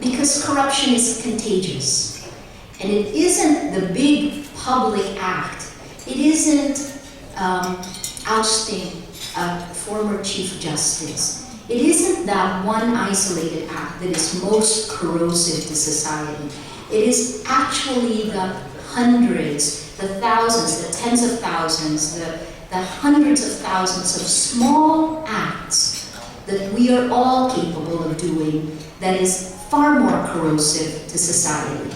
Because corruption is contagious. And it isn't the big public act. It isn't ousting a former Chief Justice. It isn't that one isolated act that is most corrosive to society. It is actually the hundreds, the thousands, the tens of thousands, the hundreds of thousands of small acts that we are all capable of doing that is far more corrosive to society.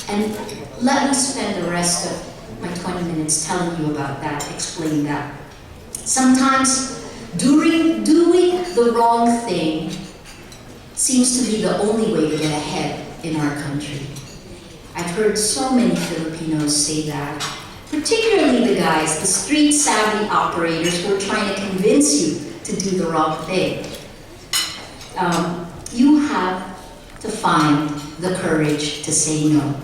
And let me spend the rest of my 20 minutes telling you about that, explain that. Sometimes doing the wrong thing seems to be the only way to get ahead in our country. I've heard so many Filipinos say that, particularly the guys, the street savvy operators who are trying to convince you to do the wrong thing. You have to find the courage to say no.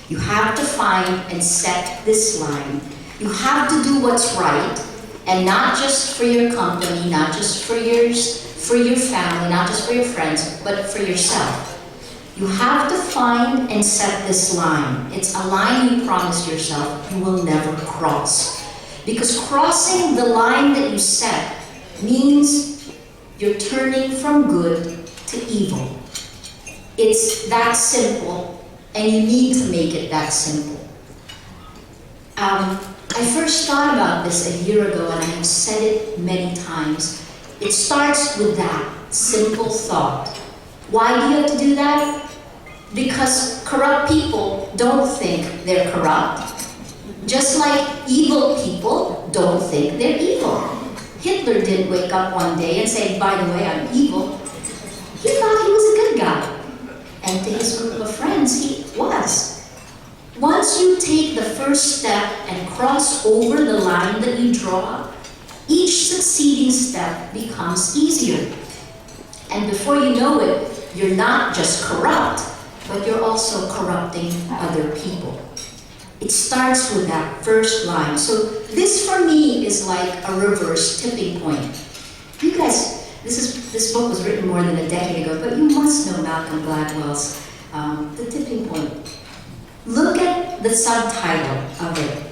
You have to find and set this line. You have to do what's right, and not just for your company, not just for your family, not just for your friends, but for yourself. You have to find and set this line. It's a line you promise yourself you will never cross. Because crossing the line that you set means you're turning from good to evil. It's that simple, and you need to make it that simple. I first thought about this a year ago, and I have said it many times. It starts with that simple thought. Why do you have to do that? Because corrupt people don't think they're corrupt. Just like evil people don't think they're evil. Hitler didn't wake up one day and say, by the way, I'm evil. He thought he was a good guy. And to his group of friends, he was. Once you take the first step and cross over the line that you draw, each succeeding step becomes easier. And before you know it, you're not just corrupt, but you're also corrupting other people. It starts with that first line. So this for me is like a reverse tipping point. You guys, this book was written more than a decade ago, but you must know Malcolm Gladwell's The Tipping Point. Look at the subtitle of it.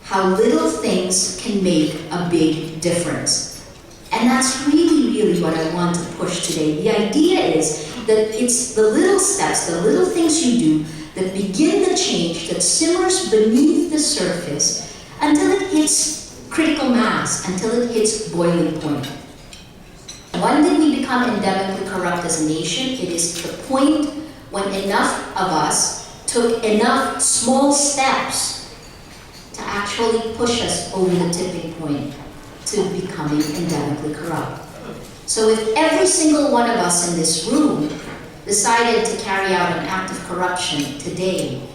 How little things can make a big difference. And that's really, really what I want to push today. The idea is that it's the little steps, the little things you do that begin the change that simmers beneath the surface until it hits critical mass, until it hits boiling point. When did we become endemically corrupt as a nation? It is the point when enough of us took enough small steps to actually push us over the tipping point to becoming endemically corrupt. So if every single one of us in this room decided to carry out an act of corruption today,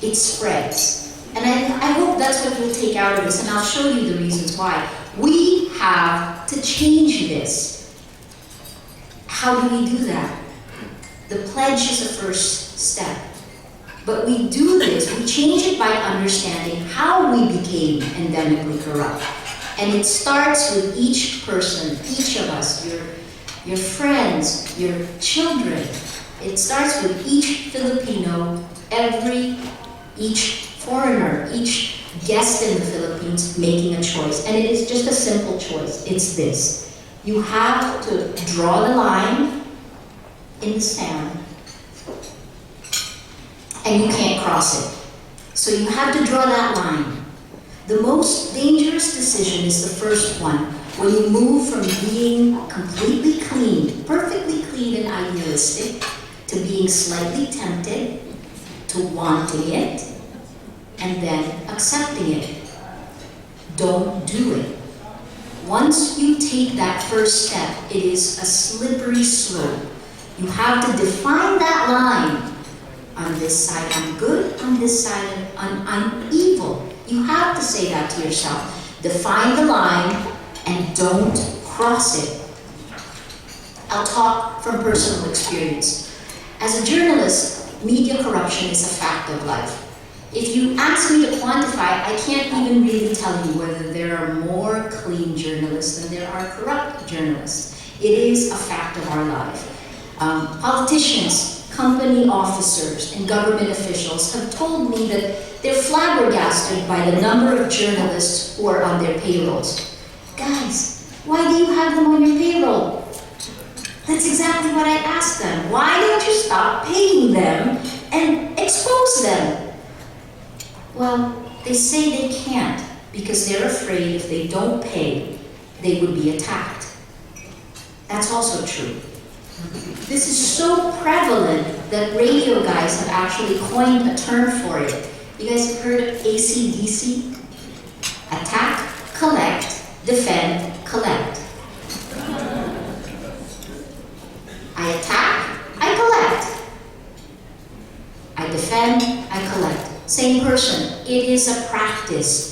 it spreads. And I hope that's what you'll take out of this, and I'll show you the reasons why. We have to change this. How do we do that? The pledge is the first step. But we do this, we change it by understanding how we became endemically corrupt. And it starts with each person, each of us, your friends, your children. It starts with each Filipino, each foreigner, each guest in the Philippines making a choice. And it is just a simple choice. It's this. You have to draw the line in the sand, and you can't cross it. So you have to draw that line. The most dangerous decision is the first one, when you move from being completely clean, perfectly clean and idealistic, to being slightly tempted, to wanting it, and then accepting it. Don't do it. Once you take that first step, it is a slippery slope. You have to define that line. On this side I'm good, on this side I'm evil. You have to say that to yourself. Define the line and don't cross it. I'll talk from personal experience. As a journalist, media corruption is a fact of life. If you ask me to quantify, I can't even really tell you whether there are more clean journalists than there are corrupt journalists. It is a fact of our life. Politicians, company officers, and government officials have told me that they're flabbergasted by the number of journalists who are on their payrolls. Guys, why do you have them on your payroll? That's exactly what I asked them. Why don't you stop paying them and expose them? Well, they say they can't because they're afraid if they don't pay, they would be attacked. That's also true. This is so prevalent that radio guys have actually coined a term for it. You guys have heard of ACDC? Attack, collect, defend, collect. I attack, I collect. I defend, I collect. Same person. It is a practice.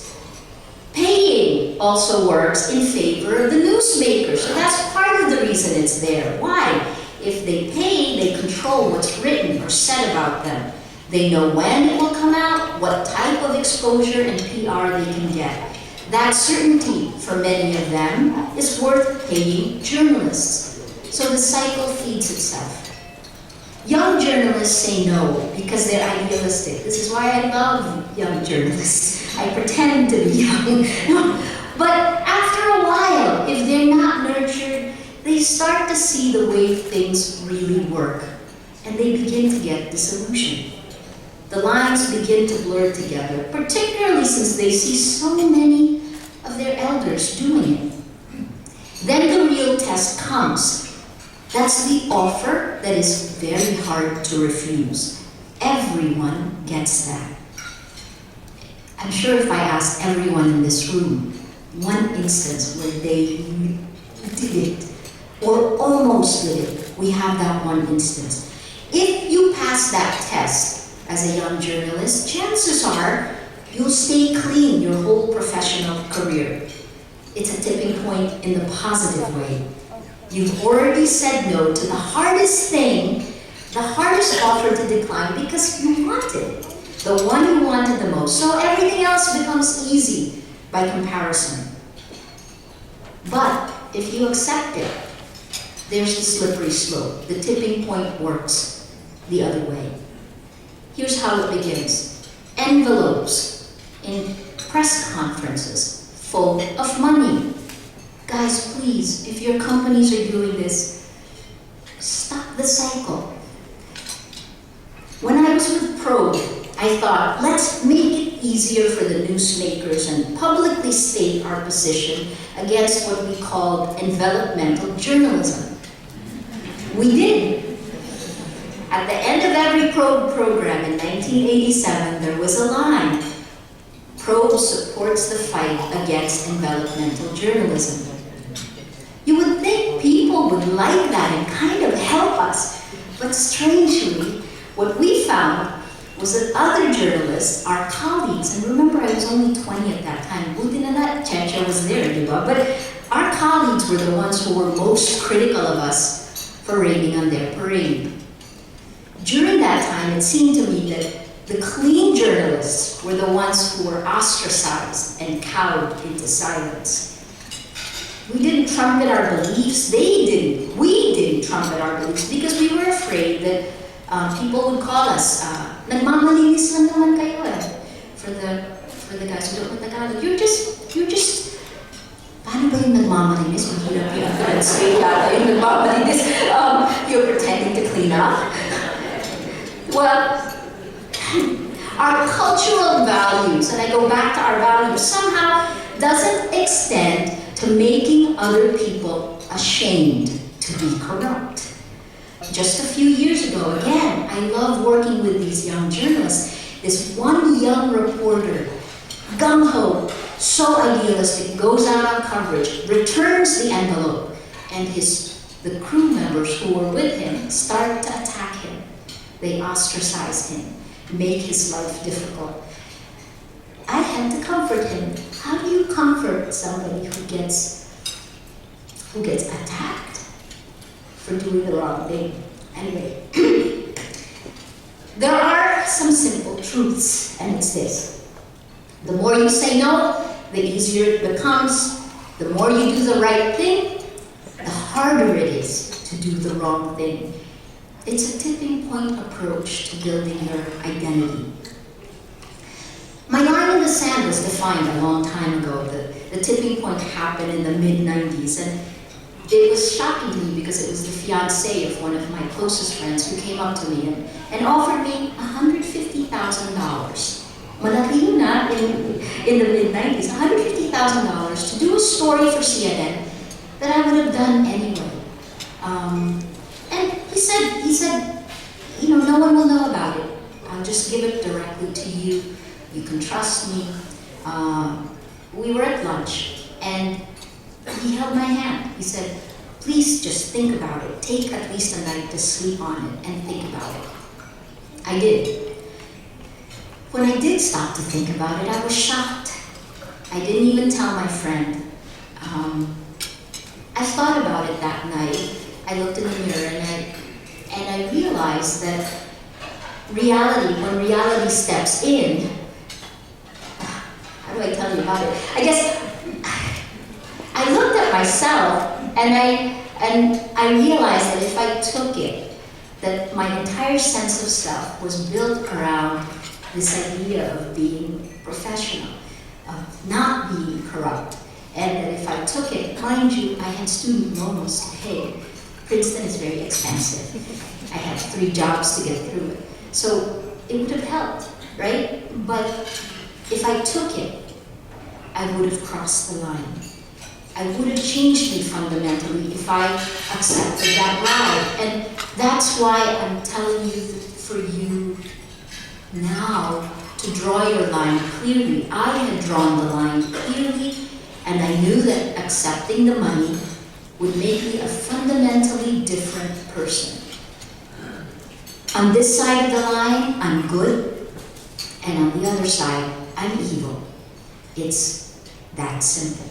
Paying also works in favor of the newsmakers. So that's part of the reason it's there. Why? If they pay, they control what's written or said about them. They know when it will come out, what type of exposure and PR they can get. That certainty, for many of them, is worth paying journalists. So the cycle feeds itself. Young journalists say no because they're idealistic. This is why I love young journalists. I pretend to be young. But after a while, if they're not nurtured, they start to see the way things really work. And they begin to get disillusioned. The lines begin to blur together, particularly since they see so many of their elders doing it. Then the real test comes. That's the offer that is very hard to refuse. Everyone gets that. I'm sure if I asked everyone in this room one instance where they did it, or almost did it, we have that one instance. If you pass that test as a young journalist, chances are you'll stay clean your whole professional career. It's a tipping point in the positive way. You've already said no to the hardest thing, the hardest offer to decline because you want it, the one you wanted the most. So everything else becomes easy by comparison. But if you accept it, there's the slippery slope. The tipping point works the other way. Here's how it begins. Envelopes in press conferences full of money. Guys, please, if your companies are doing this, stop the cycle. When I was with Probe, I thought, let's make it easier for the newsmakers and publicly state our position against what we called envelopmental journalism. We did. At the end of every Probe program in 1987, there was a line. Probe supports the fight against envelopmental journalism. You would think people would like that and kind of help us. But strangely, what we found was that other journalists, our colleagues, and remember I was only 20 at that time, buti na na, Checha was there, diba? But our colleagues were the ones who were most critical of us for raining on their parade. During that time, it seemed to me that the clean journalists were the ones who were ostracized and cowed into silence. We didn't trumpet our beliefs, they didn't. We didn't trumpet our beliefs because we were afraid that people would call us, nagmamalinis lang naman kayo eh. For the guys who don't know Tagalog, you're just, paano ba yung nagmamalinis? Mahirap yung translate yata yung nagmamalinis. You're pretending to clean up. Well, our cultural values, and I go back to our values, somehow doesn't extend to making other people ashamed to be corrupt. Just a few years ago, again, I love working with these young journalists. This one young reporter, gung-ho, so idealistic, goes out on coverage, returns the envelope, and the crew members who were with him start to attack him. They ostracize him, make his life difficult. I had to comfort him. How do you comfort somebody who gets attacked for doing the wrong thing? Anyway, there are some simple truths, and it's this. The more you say no, the easier it becomes. The more you do the right thing, the harder it is to do the wrong thing. It's a tipping point approach to building your identity. My line in the sand was defined a long time ago. The tipping point happened in the mid-90s, and it was shocking to me because it was the fiancé of one of my closest friends who came up to me and offered me $150,000. Malaki yun na in the mid-90s, $150,000 to do a story for CNN that I would have done anyway. And he said, you know, no one will know about it. I'll just give it directly to you. You can trust me. We were at lunch, and he held my hand. He said, please just think about it. Take at least a night to sleep on it and think about it. I did. When I did stop to think about it, I was shocked. I didn't even tell my friend. I thought about it that night. I looked in the mirror and I realized that when reality steps in, how do I tell you about it? I guess I looked at myself and I realized that if I took it, that my entire sense of self was built around this idea of being professional, of not being corrupt. And that if I took it, mind you, I had student loans to pay. Princeton is very expensive. I had 3 jobs to get through it. So it would have helped, right? But if I took it, I would have crossed the line. I would have changed me fundamentally if I accepted that ride. And that's why I'm telling you for you now to draw your line clearly. I had drawn the line clearly, and I knew that accepting the money would make me a fundamentally different person. On this side of the line, I'm good, and on the other side, I'm evil. It's that simple.